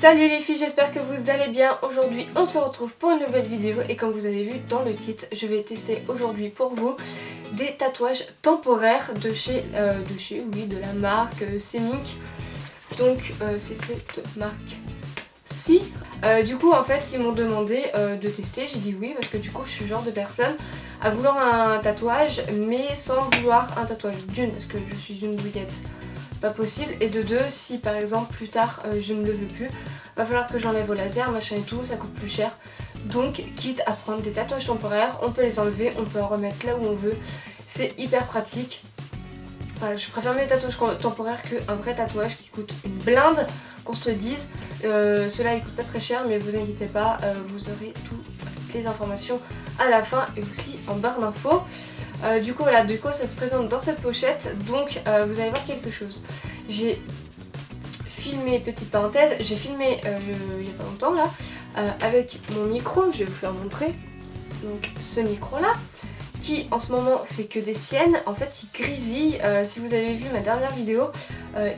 Salut les filles, j'espère que vous allez bien. Aujourd'hui on se retrouve pour une nouvelle vidéo et comme vous avez vu dans le titre, je vais tester aujourd'hui pour vous des tatouages temporaires de la marque Semink. Donc c'est cette marque-ci. Du coup en fait ils m'ont demandé de tester, j'ai dit oui parce que du coup je suis le genre de personne à vouloir un tatouage mais sans vouloir un tatouage d'une parce que je suis une douillette. Pas possible, et de deux, si par exemple plus tard je ne le veux plus, va falloir que j'enlève au laser, machin et tout, ça coûte plus cher. Donc quitte à prendre des tatouages temporaires, on peut les enlever, on peut en remettre là où on veut, c'est hyper pratique. Voilà, je préfère mieux les tatouages temporaires qu'un vrai tatouage qui coûte une blinde, qu'on se le dise. Ceux-là ils coûtent pas très cher mais vous inquiétez pas, vous aurez toutes les informations à la fin et aussi en barre d'infos. Du coup voilà, ça se présente dans cette pochette, donc vous allez voir quelque chose. J'ai filmé, petite parenthèse, j'ai filmé il y a pas longtemps là, avec mon micro, je vais vous faire montrer. Donc ce micro là, qui en ce moment fait que des siennes, en fait il grésille, si vous avez vu ma dernière vidéo,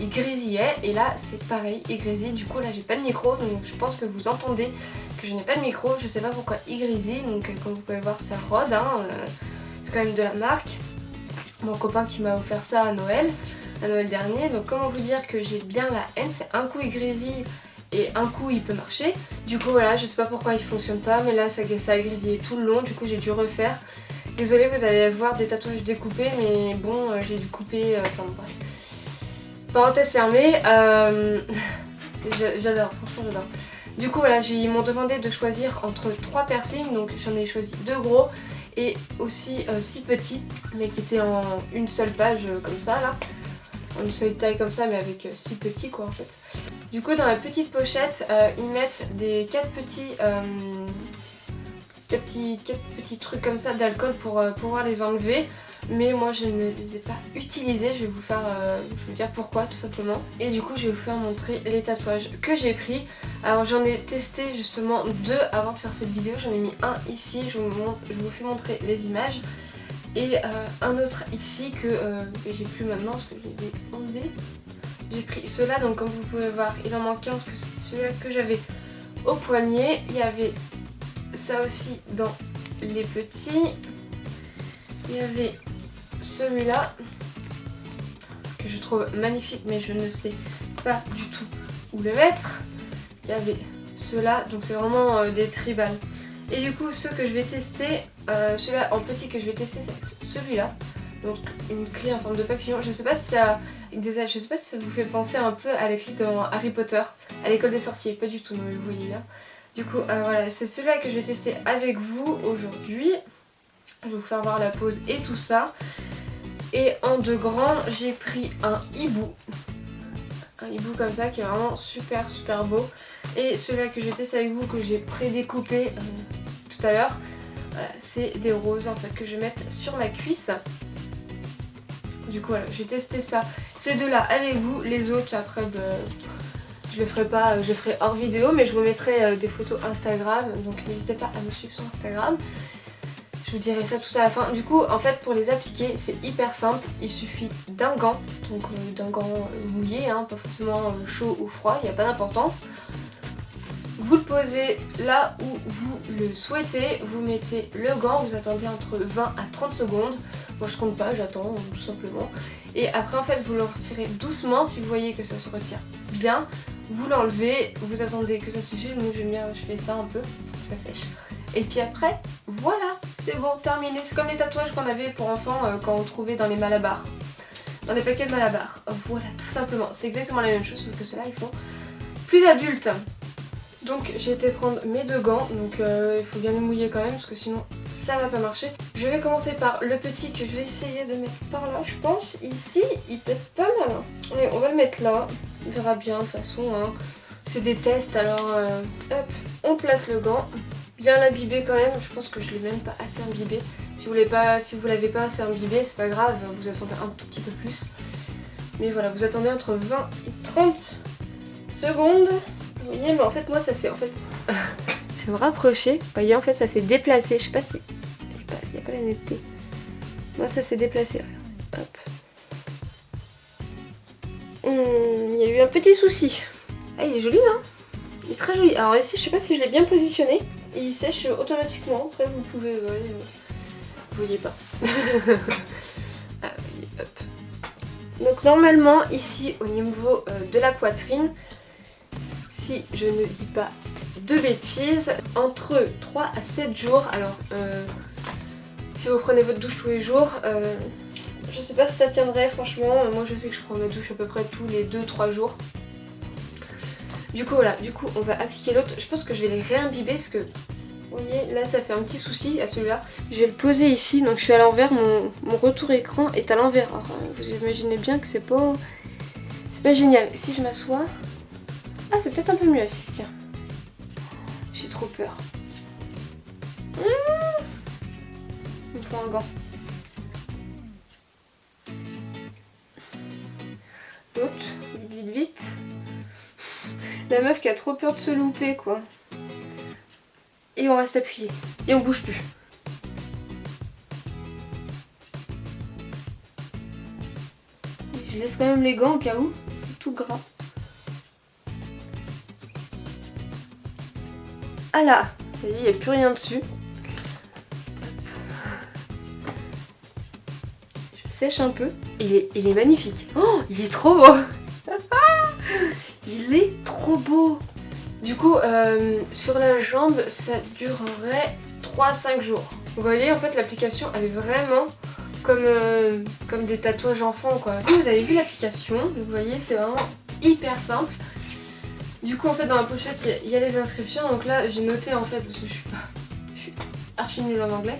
il grésillait et là c'est pareil, il grésille. Du coup là j'ai pas de micro, donc je pense que vous entendez que je n'ai pas de micro, je sais pas pourquoi il grésille, donc comme vous pouvez voir ça rôde, hein, c'est quand même de la marque. Mon copain qui m'a offert ça à Noël dernier. Donc comment vous dire que j'ai bien la haine, c'est un coup il grésille et un coup il peut marcher. Du coup voilà, je sais pas pourquoi il fonctionne pas, mais là ça a grésillé tout le long, du coup j'ai dû refaire. Désolée, vous allez voir des tatouages découpés, mais bon j'ai dû couper, enfin bref. Parenthèse fermée, j'adore, franchement j'adore. Du coup voilà, ils m'ont demandé de choisir entre 3 piercings, donc j'en ai choisi 2 gros et aussi 6 petits, mais qui étaient en une seule page comme ça là, en une seule taille comme ça mais avec 6 petits quoi en fait. Du coup dans la petite pochette ils mettent des 4 petits trucs comme ça d'alcool pour pouvoir les enlever. Mais moi je ne les ai pas utilisés, je vais vous dire pourquoi tout simplement. Et du coup je vais vous faire montrer les tatouages que j'ai pris. Alors j'en ai testé justement 2 avant de faire cette vidéo, j'en ai mis un ici, je vous fais montrer les images. Et un autre ici que j'ai plus maintenant parce que je les ai enlevés. J'ai pris ceux-là, donc comme vous pouvez voir il en manque un parce que c'est celui-là que j'avais au poignet. Il y avait ça aussi dans les petits. Il y avait celui-là que je trouve magnifique mais je ne sais pas du tout où le mettre. Il y avait ceux-là, donc c'est vraiment des tribales. Et du coup ceux que je vais tester, celui-là en petit que je vais tester c'est celui-là. Donc une clé en forme de papillon. Je sais pas si ça vous fait penser un peu à la clé dans Harry Potter, à l'école des sorciers, pas du tout, non mais vous voyez là. Du coup voilà, c'est celui-là que je vais tester avec vous aujourd'hui. Je vais vous faire voir la pose et tout ça. Et en 2 grands, j'ai pris un hibou. Un hibou comme ça qui est vraiment super beau. Et celui-là que je vais tester avec vous, que j'ai pré-découpé tout à l'heure, c'est des roses en fait que je vais mettre sur ma cuisse. Du coup voilà, j'ai testé ça, ces 2 là avec vous. Les autres après je le ferai pas, je le ferai hors vidéo, mais je vous mettrai des photos Instagram. Donc n'hésitez pas à me suivre sur Instagram. Je vous dirai ça tout à la fin. Du coup en fait pour les appliquer c'est hyper simple. Il suffit d'un gant, donc d'un gant mouillé, hein, pas forcément chaud ou froid, il n'y a pas d'importance. Vous le posez là où vous le souhaitez, vous mettez le gant, vous attendez entre 20 à 30 secondes. Moi je compte pas, j'attends tout simplement. Et après en fait vous le retirez doucement, si vous voyez que ça se retire bien, vous l'enlevez, vous attendez que ça sèche. Moi je fais ça un peu pour que ça sèche. Et puis après, voilà, c'est bon, terminé. C'est comme les tatouages qu'on avait pour enfants quand on trouvait dans les malabars. Dans les paquets de malabars. Voilà, tout simplement. C'est exactement la même chose, sauf que ceux-là, ils font plus adultes. Donc j'ai été prendre mes 2 gants. Donc il faut bien les mouiller quand même, parce que sinon ça va pas marcher. Je vais commencer par le petit que je vais essayer de mettre par là. Je pense ici, il peut être pas mal. Hein. Allez, on va le mettre là. Il verra bien de toute façon. Hein. C'est des tests, alors hop, on place le gant. Bien l'imbiber quand même, je pense que je l'ai même pas assez imbibé. Si vous l'avez pas assez imbibé, c'est pas grave, vous attendez un tout petit peu plus. Mais voilà, vous attendez entre 20 et 30 secondes. Vous voyez, mais en fait moi ça c'est je vais me rapprocher. Vous voyez, en fait ça s'est déplacé, je sais pas si il n'y a pas la netteté. Moi ça s'est déplacé. Hop. Il y a eu un petit souci. Ah il est joli hein. Il est très joli. Alors ici, je sais pas si je l'ai bien positionné. Il sèche automatiquement. Après, vous pouvez... Ouais, vous voyez pas. Ah, oui, hop. Donc normalement, ici, au niveau de la poitrine, si je ne dis pas de bêtises, entre 3 à 7 jours. Alors, si vous prenez votre douche tous les jours, je sais pas si ça tiendrait franchement. Moi je sais que je prends ma douche à peu près tous les 2-3 jours. Du coup voilà, on va appliquer l'autre. Je pense que je vais les réimbiber parce que, vous voyez, là ça fait un petit souci à celui-là. Je vais le poser ici, donc je suis à l'envers, mon retour écran est à l'envers. Alors vous imaginez bien que c'est pas génial. Si je m'assois... Ah, c'est peut-être un peu mieux assis, tiens. J'ai trop peur. Il me faut un gant. L'autre, vite. La meuf qui a trop peur de se louper, quoi. Et on reste appuyé. Et on bouge plus. Je laisse quand même les gants au cas où. C'est tout gras. Ah là, ça y est, il n'y a plus rien dessus. Je sèche un peu. Il est magnifique. Oh, il est trop beau. Il est trop beau. Du coup, sur la jambe, ça durerait 3-5 jours. Vous voyez, en fait, l'application, elle est vraiment comme des tatouages enfants, quoi. Du coup, vous avez vu l'application. Vous voyez, c'est vraiment hyper simple. Du coup, en fait, dans la pochette, il y a les inscriptions. Donc là, j'ai noté, en fait, parce que je suis archi nulle en anglais.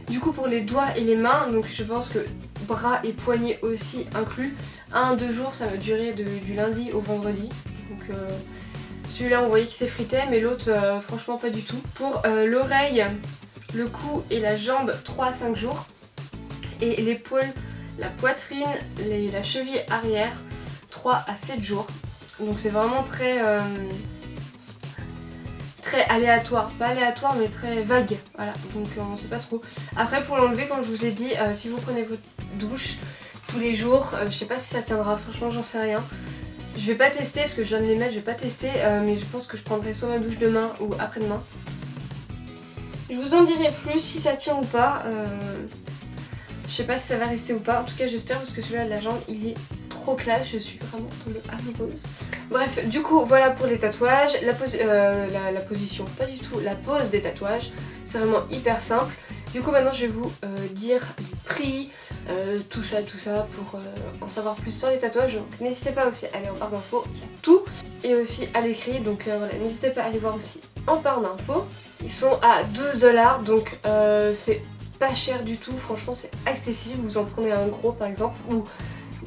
Du coup, pour les doigts et les mains, donc je pense que bras et poignets aussi inclus. 1-2 jours, ça va durer du lundi au vendredi. Donc celui-là, on voyait qu'il s'effritait, mais l'autre, franchement, pas du tout. Pour l'oreille, le cou et la jambe, 3-5 jours. Et l'épaule, la poitrine, la cheville arrière, 3-7 jours. Donc c'est vraiment très aléatoire, pas aléatoire mais très vague, voilà, donc on sait pas trop. Après pour l'enlever, comme je vous ai dit, si vous prenez votre douche tous les jours, je sais pas si ça tiendra, franchement j'en sais rien. Je vais pas tester parce que je viens de les mettre, je vais pas tester, mais je pense que je prendrai soit ma douche demain ou après-demain. Je vous en dirai plus si ça tient ou pas, je sais pas si ça va rester ou pas, en tout cas j'espère parce que celui-là de la jambe il est trop classe, je suis vraiment tombée amoureuse. Bref, du coup voilà pour les tatouages, la position, pas du tout, la pose des tatouages, c'est vraiment hyper simple. Du coup maintenant je vais vous dire les prix, tout ça pour en savoir plus sur les tatouages. Donc n'hésitez pas aussi à aller en barre d'infos, il y a tout, et aussi à l'écrit, donc voilà, n'hésitez pas à aller voir aussi en barre d'infos. Ils sont à 12$, donc c'est pas cher du tout, franchement c'est accessible, vous en prenez un gros par exemple, ou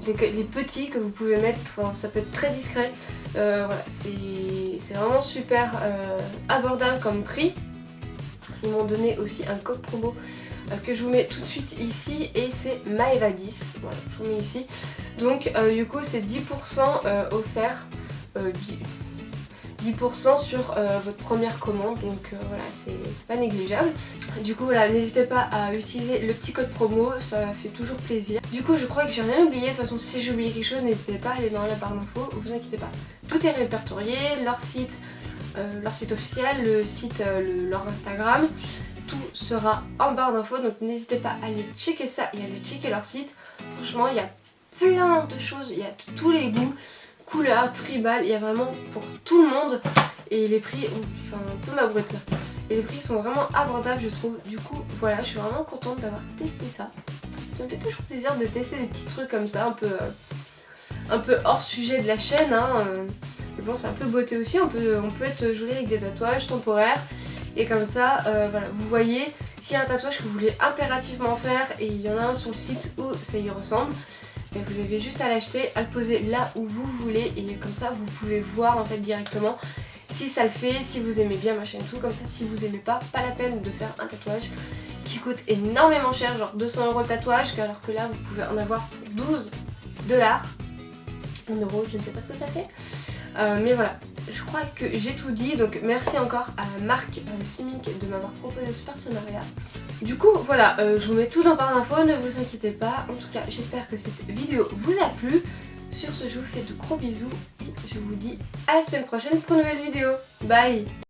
les petits que vous pouvez mettre, enfin, ça peut être très discret, voilà, c'est vraiment super abordable comme prix. Ils m'ont donné aussi un code promo que je vous mets tout de suite ici et c'est Maeva10, voilà, je vous mets ici. Donc du coup c'est 10% offert, 10% sur votre première commande, donc voilà, c'est pas négligeable. Du coup voilà, n'hésitez pas à utiliser le petit code promo, ça fait toujours plaisir. Du coup je crois que j'ai rien oublié, de toute façon si j'ai oublié quelque chose n'hésitez pas à aller dans la barre d'infos, vous inquiétez pas. Tout est répertorié, leur site officiel, le site, leur Instagram, tout sera en barre d'infos, donc n'hésitez pas à aller checker ça et à aller checker leur site. Franchement il y a plein de choses, il y a tous les goûts, couleurs, tribal, il y a vraiment pour tout le monde et les prix, enfin un peu ma brute là, et les prix sont vraiment abordables je trouve. Du coup voilà, je suis vraiment contente d'avoir testé ça. Ça me fait toujours plaisir de tester des petits trucs comme ça, un peu hors sujet de la chaîne, hein. Mais bon c'est un peu beauté aussi, on peut être joli avec des tatouages temporaires et comme ça voilà, vous voyez s'il y a un tatouage que vous voulez impérativement faire et il y en a un sur le site où ça y ressemble. Mais vous avez juste à l'acheter, à le poser là où vous voulez et comme ça vous pouvez voir en fait directement si ça le fait, si vous aimez bien machin et tout. Comme ça si vous aimez pas la peine de faire un tatouage qui coûte énormément cher, genre 200 € le tatouage, alors que là vous pouvez en avoir pour 12$, 1 euro, je ne sais pas ce que ça fait. Mais voilà, je crois que j'ai tout dit, donc merci encore à Marc Simic de m'avoir proposé ce partenariat. Du coup voilà, je vous mets tout dans barre d'infos, ne vous inquiétez pas. En tout cas j'espère que cette vidéo vous a plu. Sur ce, je vous fais de gros bisous et je vous dis à la semaine prochaine pour une nouvelle vidéo. Bye!